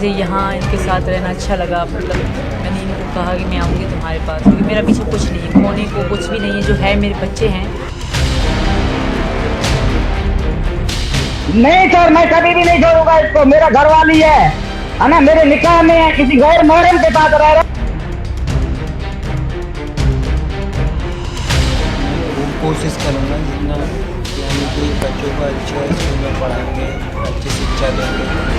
मुझे यहाँ इनके साथ रहना अच्छा लगा। मतलब मैंने इनको कहा कि मैं आऊँगी तुम्हारे पास, क्योंकि मेरा पीछे कुछ नहीं है, खोने को कुछ भी नहीं है। जो है मेरे बच्चे हैं। नहीं सर, मैं कभी भी नहीं छोड़ूंगा इसको। मेरा घरवाली है ना, मेरे निकाह में है, किसी गैर महरम के साथ रह रहा। कोशिश करूँगा जितना, यानी कि बच्चों को अच्छे स्कूल में पढ़ाएंगे, अच्छी शिक्षा देंगे।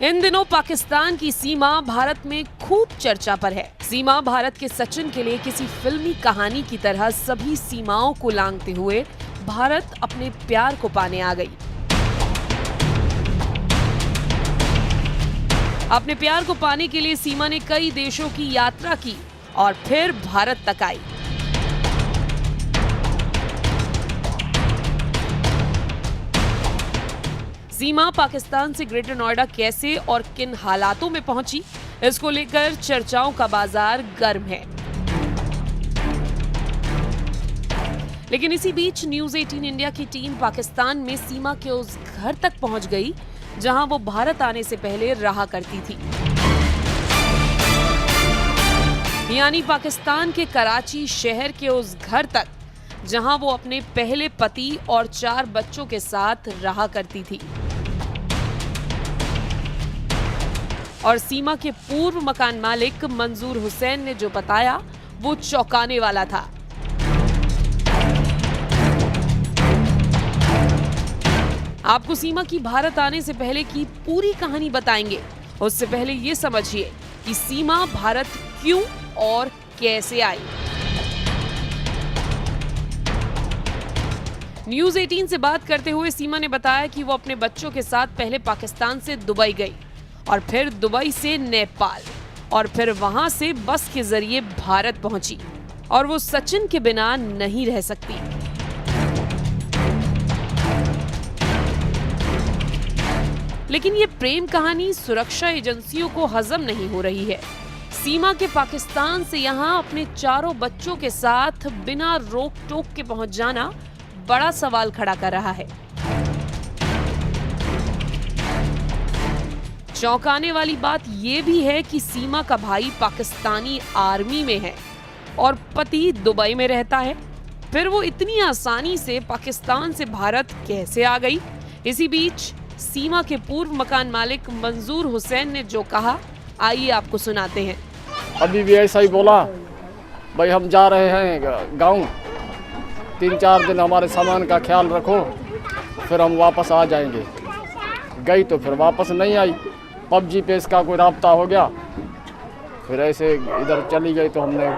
इन दिनों पाकिस्तान की सीमा भारत में खूब चर्चा पर है। सीमा भारत के सचिन के लिए किसी फिल्मी कहानी की तरह सभी सीमाओं को लांघते हुए भारत अपने प्यार को पाने आ गई। अपने प्यार को पाने के लिए सीमा ने कई देशों की यात्रा की और फिर भारत तक आई। सीमा पाकिस्तान से ग्रेटर नोएडा कैसे और किन हालातों में पहुंची, इसको लेकर चर्चाओं का बाजार गर्म है। लेकिन इसी बीच न्यूज 18 इंडिया की टीम पाकिस्तान में सीमा के उस घर तक पहुंच गई जहां वो भारत आने से पहले रहा करती थी, यानी पाकिस्तान के कराची शहर के उस घर तक जहां वो अपने पहले पति और 4 बच्चों के साथ रहा करती थी। और सीमा के पूर्व मकान मालिक मंजूर हुसैन ने जो बताया वो चौंकाने वाला था। आपको सीमा की भारत आने से पहले की पूरी कहानी बताएंगे। उससे पहले ये समझिए कि सीमा भारत क्यों और कैसे आई। न्यूज 18 से बात करते हुए सीमा ने बताया कि वो अपने बच्चों के साथ पहले पाकिस्तान से दुबई गई और फिर दुबई से नेपाल और फिर वहां से बस के जरिए भारत पहुंची और वो सचिन के बिना नहीं रह सकती। लेकिन ये प्रेम कहानी सुरक्षा एजेंसियों को हजम नहीं हो रही है। सीमा के पाकिस्तान से यहां अपने 4 बच्चों के साथ बिना रोक टोक के पहुंच जाना बड़ा सवाल खड़ा कर रहा है। चौंकाने वाली बात यह भी है कि सीमा का भाई पाकिस्तानी आर्मी में है और पति दुबई में रहता है। फिर वो इतनी आसानी से पाकिस्तान से भारत कैसे आ गई? इसी बीच सीमा के पूर्व मकान मालिक मंजूर हुसैन ने जो कहा, आइए आपको सुनाते हैं। अभी भी ऐसा ही बोला, भाई हम जा रहे हैं गाँव, 3-4 दिन हमारे सामान का ख्याल रखो, फिर हम वापस आ जाएंगे। गई तो फिर वापस नहीं आई। PUBG पे इसका कोई राब्ता हो गया, फिर ऐसे इधर चली गई तो हमने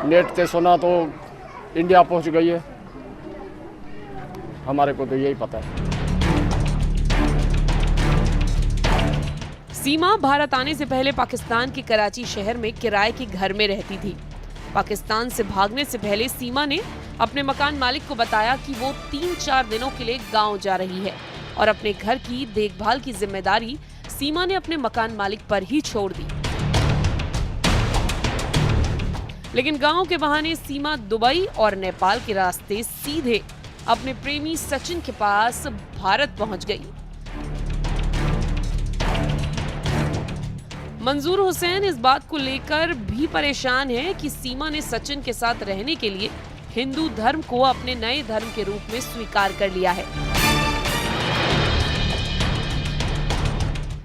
नेट से सुना तो इंडिया पहुंच गई है। हमारे को तो यही पता है। सीमा भारत आने से पहले पाकिस्तान के कराची शहर में किराए के घर में रहती थी। पाकिस्तान से भागने से पहले सीमा ने अपने मकान मालिक को बताया कि वो 3-4 दिनों के लिए गांव जा रही है और अपने घर की देखभाल की जिम्मेदारी सीमा ने अपने मकान मालिक पर ही छोड़ दी। लेकिन गांव के बहाने सीमा दुबई और नेपाल के रास्ते सीधे अपने प्रेमी सचिन के पास भारत पहुंच गई। मंजूर हुसैन इस बात को लेकर भी परेशान है कि सीमा ने सचिन के साथ रहने के लिए हिंदू धर्म को अपने नए धर्म के रूप में स्वीकार कर लिया है।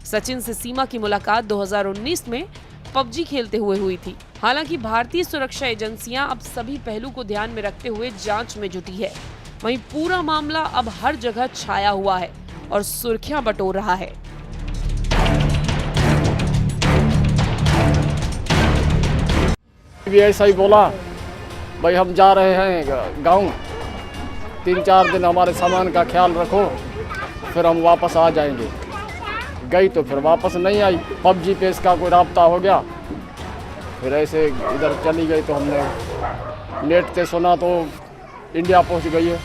सचिन से सीमा की मुलाकात 2019 में PUBG खेलते हुए हुई थी। हालांकि भारतीय सुरक्षा एजेंसियां अब सभी पहलू को ध्यान में रखते हुए जांच में जुटी है। वहीं पूरा मामला अब हर जगह छाया हुआ है और सुर्खियां बटोर रहा है। भी ऐसा ही बोला, भाई हम जा रहे हैं गाँव, 3-4 दिन हमारे सामान का ख्याल रखो, फिर हम वापस आ जाएंगे। गई तो फिर वापस नहीं आई। PUBG पे इसका कोई राब्ता हो गया, फिर ऐसे इधर चली गई तो हमने नेट से सुना तो इंडिया पहुंच गई है।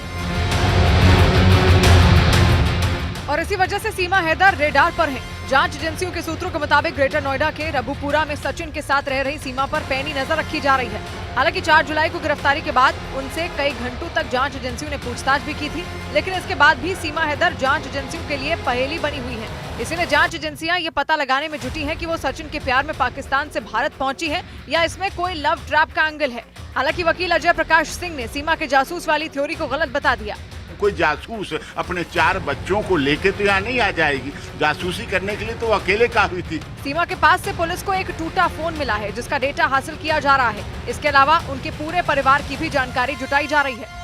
और इसी वजह से सीमा हैदर रेडार पर हैं। जांच एजेंसियों के सूत्रों के मुताबिक ग्रेटर नोएडा के रबुपुरा में सचिन के साथ रह रही सीमा पर पैनी नजर रखी जा रही है। हालांकि 4 जुलाई को गिरफ्तारी के बाद उनसे कई घंटों तक जांच एजेंसियों ने पूछताछ भी की थी, लेकिन इसके बाद भी सीमा हैदर जांच एजेंसियों के लिए पहेली बनी हुई है। इसीलिए जांच एजेंसियां ये पता लगाने में जुटी हैं कि वो सचिन के प्यार में पाकिस्तान से भारत पहुंची है या इसमें कोई लव ट्रैप का एंगल है। हालांकि वकील अजय प्रकाश सिंह ने सीमा के जासूस वाली थ्योरी को गलत बता दिया। कोई जासूस अपने 4 बच्चों को लेके तो यहाँ नहीं आ जाएगी। जासूसी करने के लिए तो अकेले काफी थी। सीमा के पास से पुलिस को एक टूटा फोन मिला है जिसका डेटा हासिल किया जा रहा है। इसके अलावा उनके पूरे परिवार की भी जानकारी जुटाई जा रही है।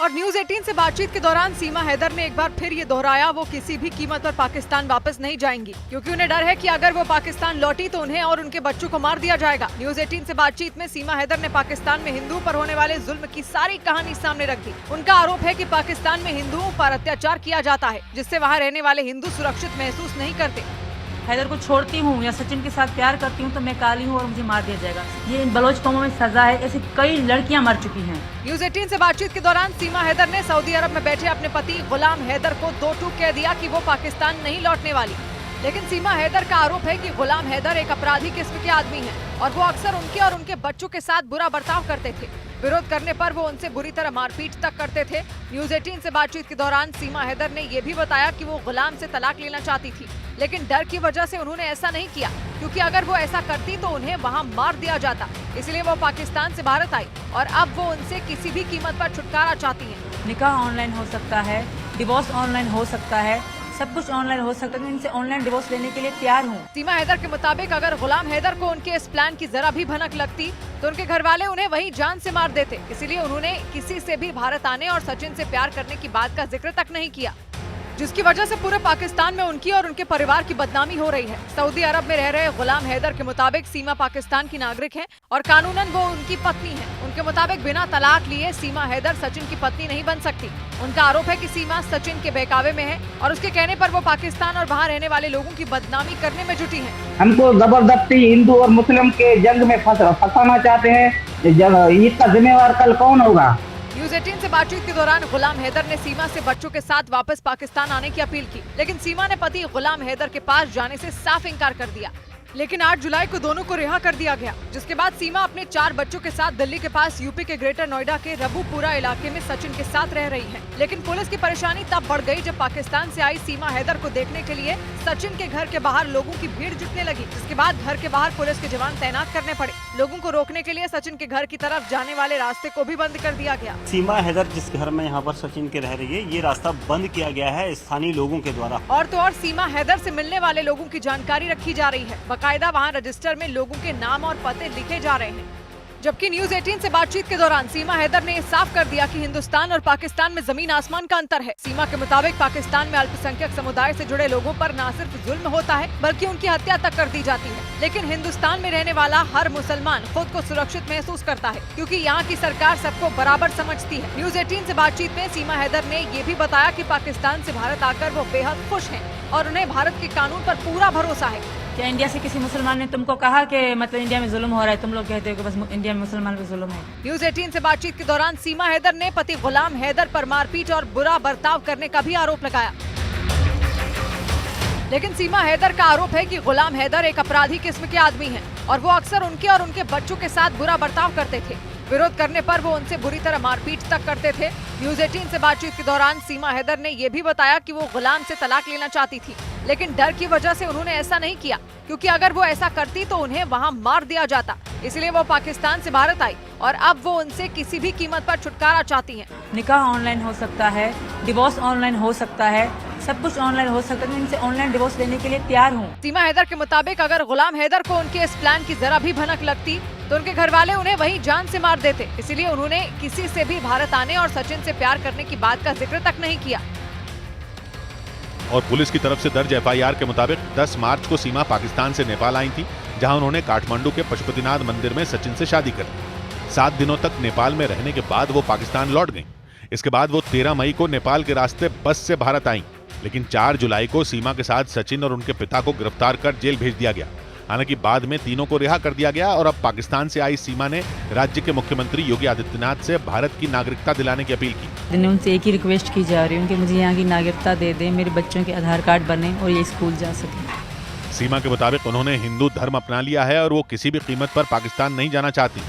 और न्यूज 18 से बातचीत के दौरान सीमा हैदर ने एक बार फिर ये दोहराया वो किसी भी कीमत पर पाकिस्तान वापस नहीं जाएंगी, क्योंकि उन्हें डर है कि अगर वो पाकिस्तान लौटी तो उन्हें और उनके बच्चों को मार दिया जाएगा। न्यूज 18 से बातचीत में सीमा हैदर ने पाकिस्तान में हिंदुओं पर होने वाले जुल्म की सारी कहानी सामने रख दी। उनका आरोप है कि पाकिस्तान में हिंदुओं पर अत्याचार किया जाता है, जिससे वहाँ रहने वाले हिंदू सुरक्षित महसूस नहीं करते। हैदर को छोड़ती हूँ या सचिन के साथ प्यार करती हूँ तो मैं काली हूँ और मुझे मार दिया जाएगा। ये इन बलोच कौमों में सजा है। ऐसी कई लड़कियां मर चुकी हैं। न्यूज 18 से बातचीत के दौरान सीमा हैदर ने सऊदी अरब में बैठे अपने पति गुलाम हैदर को 2 टूक कह दिया कि वो पाकिस्तान नहीं लौटने वाली। लेकिन सीमा हैदर का आरोप है कि गुलाम हैदर एक अपराधी किस्म के आदमी हैं और वो अक्सर उनके और उनके बच्चों के साथ बुरा बर्ताव करते थे। विरोध करने पर वो उनसे बुरी तरह मारपीट तक करते थे। न्यूज 18 से बातचीत के दौरान सीमा हैदर ने ये भी बताया कि वो गुलाम से तलाक लेना चाहती थी, लेकिन डर की वजह से उन्होंने ऐसा नहीं किया, क्योंकि अगर वो ऐसा करती तो उन्हें वहाँ मार दिया जाता। इसलिए वो पाकिस्तान से भारत आई और अब वो उनसे किसी भी कीमत पर छुटकारा चाहती है। निकाह ऑनलाइन हो सकता है, डिवोर्स ऑनलाइन हो सकता है, सब कुछ ऑनलाइन हो सकता है। मैं इनसे ऑनलाइन डिवोर्स लेने के लिए तैयार हूँ। सीमा हैदर के मुताबिक अगर गुलाम हैदर को उनके इस प्लान की जरा भी भनक लगती तो उनके घर वाले उन्हें वहीं जान से मार देते। इसीलिए उन्होंने किसी से भी भारत आने और सचिन से प्यार करने की बात का जिक्र तक नहीं किया, जिसकी वजह से पूरे पाकिस्तान में उनकी और उनके परिवार की बदनामी हो रही है। सऊदी अरब में रह रहे गुलाम हैदर के मुताबिक सीमा पाकिस्तान की नागरिक है और कानूनन वो उनकी पत्नी है। उनके मुताबिक बिना तलाक लिए सीमा हैदर सचिन की पत्नी नहीं बन सकती। उनका आरोप है कि सीमा सचिन के बहकावे में है और उसके कहने पर वो पाकिस्तान और वहाँ रहने वाले लोगों की बदनामी करने में जुटी है। हमको जबरदस्ती हिंदू और मुस्लिम के जंग में फंसाना चाहते हैं। इसका जिम्मेवार कल कौन होगा? न्यूज 18 से बातचीत के दौरान गुलाम हैदर ने सीमा से बच्चों के साथ वापस पाकिस्तान आने की अपील की, लेकिन सीमा ने पति गुलाम हैदर के पास जाने से साफ इनकार कर दिया। लेकिन 8 जुलाई को दोनों को रिहा कर दिया गया, जिसके बाद सीमा अपने 4 बच्चों के साथ दिल्ली के पास यूपी के ग्रेटर नोएडा के रबुपुरा इलाके में सचिन के साथ रह रही है। लेकिन पुलिस की परेशानी तब बढ़ गई जब पाकिस्तान से आई सीमा हैदर को देखने के लिए सचिन के घर के बाहर लोगों की भीड़ जुटने लगी, जिसके बाद घर के बाहर पुलिस के जवान तैनात करने पड़े। लोगों को रोकने के लिए सचिन के घर की तरफ जाने वाले रास्ते को भी बंद कर दिया गया। सीमा हैदर जिस घर में यहाँ पर सचिन के रह रही है, ये रास्ता बंद किया गया है स्थानीय लोगों के द्वारा। और तो और सीमा हैदर से मिलने वाले लोगों की जानकारी रखी जा रही है। बाकायदा वहाँ रजिस्टर में लोगों के नाम और पते लिखे जा रहे हैं। जबकि न्यूज 18 से बातचीत के दौरान सीमा हैदर ने साफ कर दिया कि हिंदुस्तान और पाकिस्तान में जमीन आसमान का अंतर है। सीमा के मुताबिक पाकिस्तान में अल्पसंख्यक समुदाय से जुड़े लोगों पर न सिर्फ जुल्म होता है बल्कि उनकी हत्या तक कर दी जाती है। लेकिन हिंदुस्तान में रहने वाला हर मुसलमान खुद को सुरक्षित महसूस करता है, क्योंकि यहाँ की सरकार सबको बराबर समझती है। न्यूज 18 से बातचीत में सीमा हैदर ने ये भी बताया कि पाकिस्तान से भारत आकर वो बेहद खुश हैं और उन्हें भारत के कानून पर पूरा भरोसा है। क्या इंडिया से किसी मुसलमान ने तुमको कहा कि मतलब इंडिया में जुल्म हो रहा है? तुम लोग कहते हो कि बस इंडिया में मुसलमान पे जुल्म है। न्यूज 18 से बातचीत के दौरान सीमा हैदर ने पति गुलाम हैदर पर मारपीट और बुरा बर्ताव करने का भी आरोप लगाया। लेकिन सीमा हैदर का आरोप है कि गुलाम हैदर एक अपराधी किस्म के आदमी हैं और वो अक्सर उनके और उनके बच्चों के साथ बुरा बर्ताव करते थे। विरोध करने पर वो उनसे बुरी तरह मारपीट तक करते थे। न्यूज 18 से बातचीत के दौरान सीमा हैदर ने ये भी बताया कि वो गुलाम से तलाक लेना चाहती थी, लेकिन डर की वजह से उन्होंने ऐसा नहीं किया, क्योंकि अगर वो ऐसा करती तो उन्हें वहाँ मार दिया जाता। इसलिए वो पाकिस्तान से भारत आई और अब वो उनसे किसी भी कीमत पर छुटकारा चाहती हैं। निकाह ऑनलाइन हो सकता है, डिवोर्स ऑनलाइन हो सकता है, सब कुछ ऑनलाइन हो सकता है। मैं इनसे ऑनलाइन डिवोर्स लेने के लिए तैयार हूँ। सीमा हैदर के मुताबिक अगर गुलाम हैदर को उनके इस प्लान की जरा भी भनक लगती तो उनके घर वाले उन्हें वहीं जान से मार देते। इसीलिए उन्होंने किसी से भी भारत आने और सचिन से प्यार करने की बात का जिक्र तक नहीं किया। और पुलिस की तरफ से दर्ज एफआईआर के मुताबिक 10 मार्च को सीमा पाकिस्तान से नेपाल आई थी, जहां उन्होंने काठमांडू के पशुपतिनाथ मंदिर में सचिन से शादी कर ली। 7 दिनों तक नेपाल में रहने के बाद वो पाकिस्तान लौट गईं। इसके बाद वो 13 मई को नेपाल के रास्ते बस से भारत आईं, लेकिन 4 जुलाई को सीमा के साथ सचिन और उनके पिता को गिरफ्तार कर जेल भेज दिया गया। हालांकि बाद में तीनों को रिहा कर दिया गया और अब पाकिस्तान से आई सीमा ने राज्य के मुख्यमंत्री योगी आदित्यनाथ से भारत की नागरिकता दिलाने की अपील की। उनसे एक ही रिक्वेस्ट की जा रही हूँ कि मुझे यहाँ की नागरिकता दे दें, मेरे बच्चों के आधार कार्ड बने और ये स्कूल जा सकें। सीमा के मुताबिक उन्होंने हिंदू धर्म अपना लिया है और वो किसी भी कीमत पर पाकिस्तान नहीं जाना चाहती,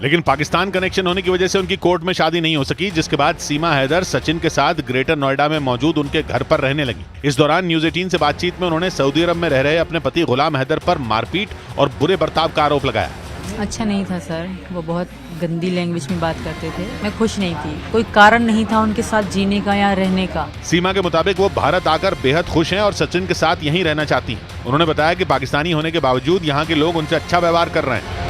लेकिन पाकिस्तान कनेक्शन होने की वजह से उनकी कोर्ट में शादी नहीं हो सकी, जिसके बाद सीमा हैदर सचिन के साथ ग्रेटर नोएडा में मौजूद उनके घर पर रहने लगी। इस दौरान न्यूज 18 से बातचीत में उन्होंने सऊदी अरब में रह रहे अपने पति गुलाम हैदर पर मारपीट और बुरे बर्ताव का आरोप लगाया। अच्छा नहीं था सर, वो बहुत गंदी लैंग्वेज में बात करते थे। मैं खुश नहीं थी, कोई कारण नहीं था उनके साथ जीने का या रहने का। सीमा के मुताबिक वो भारत आकर बेहद खुश हैं और सचिन के साथ यहीं रहना चाहती हैं। उन्होंने बताया कि पाकिस्तानी होने के बावजूद यहाँ के लोग उनसे अच्छा व्यवहार कर रहे हैं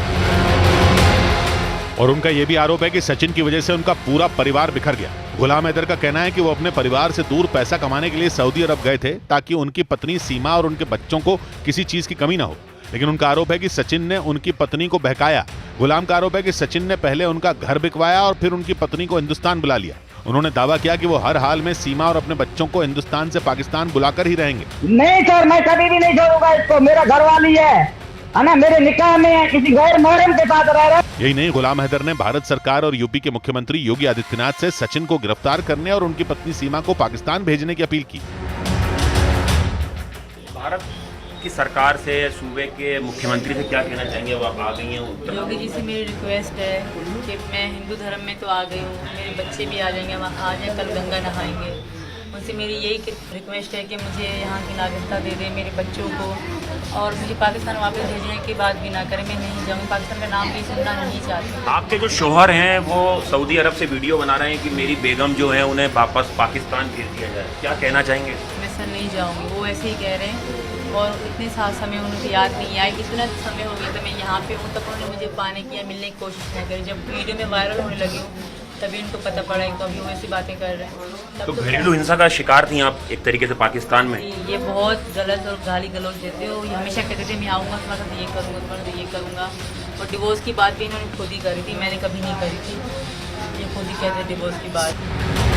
और उनका यह भी आरोप है कि सचिन की वजह से उनका पूरा परिवार बिखर गया। गुलाम हैदर का कहना है कि वो अपने परिवार से दूर पैसा कमाने के लिए सऊदी अरब गए थे ताकि उनकी पत्नी सीमा और उनके बच्चों को किसी चीज की कमी ना हो, लेकिन उनका आरोप है कि सचिन ने उनकी पत्नी को बहकाया। गुलाम का आरोप है कि सचिन ने पहले उनका घर बिकवाया और फिर उनकी पत्नी को हिंदुस्तान बुला लिया। उन्होंने दावा किया कि वो हर हाल में सीमा और अपने बच्चों को हिंदुस्तान से पाकिस्तान बुलाकर ही रहेंगे। नहीं सर, मैं कभी भी नहीं छोड़ूंगा इसको, मेरा घर वाली है ना, मेरे निकाह में है, किसी गैर महरम के साथ रह रहा है। यही नहीं, गुलाम हैदर ने भारत सरकार और यूपी के मुख्यमंत्री योगी आदित्यनाथ से सचिन को गिरफ्तार करने और उनकी पत्नी सीमा को पाकिस्तान भेजने की अपील की। भारत की सरकार से, सूबे के मुख्यमंत्री से क्या कहना चाहेंगे? वो आप आ गई हैं उत्तर योगी जी से मेरी रिक्वेस्ट है कि मैं हिंदू धर्म में तो आ गई हूँ, मेरे बच्चे भी आ जाएंगे, वहाँ आ जाए, कल गंगा नहाएंगे। उनसे मेरी यही रिक्वेस्ट है कि मुझे यहाँ की नागरिकता दे दे मेरे बच्चों को, और मुझे पाकिस्तान वापस भेजने की बात भी ना करें। मैं नहीं जाऊँगी, पाकिस्तान का नाम भी सुनना नहीं चाहती। आपके जो शोहर हैं वो सऊदी अरब से वीडियो बना रहे हैं कि मेरी बेगम जो है उन्हें वापस पाकिस्तान भेज दिया जाए, क्या कहना चाहेंगे? मैं सर नहीं जाऊँगी, वो ऐसे ही कह रहे हैं और इतने साल समय उनको याद नहीं आया, इतना समय हो गया था मैं यहाँ पे हूँ, तब उन्होंने मुझे पाने की या मिलने की कोशिश नहीं करी। जब वीडियो में वायरल होने लगी हूँ तभी उनको पता पड़ा है, तो अभी वो ऐसी बातें कर रहे हैं। तो घरेलू हिंसा का शिकार थी आप एक तरीके से पाकिस्तान में? ये बहुत गलत और गाली गलौज देते हो। ये हमेशा कहते थे मैं आऊँगा तुम्हारे साथ ये करूँगा, तुम्हारे साथ ये करूँगा, और डिवोर्स की बात भी इन्होंने खुद ही करी थी, मैंने कभी नहीं करी थी। ये खुद ही कहते डिवोर्स की बात।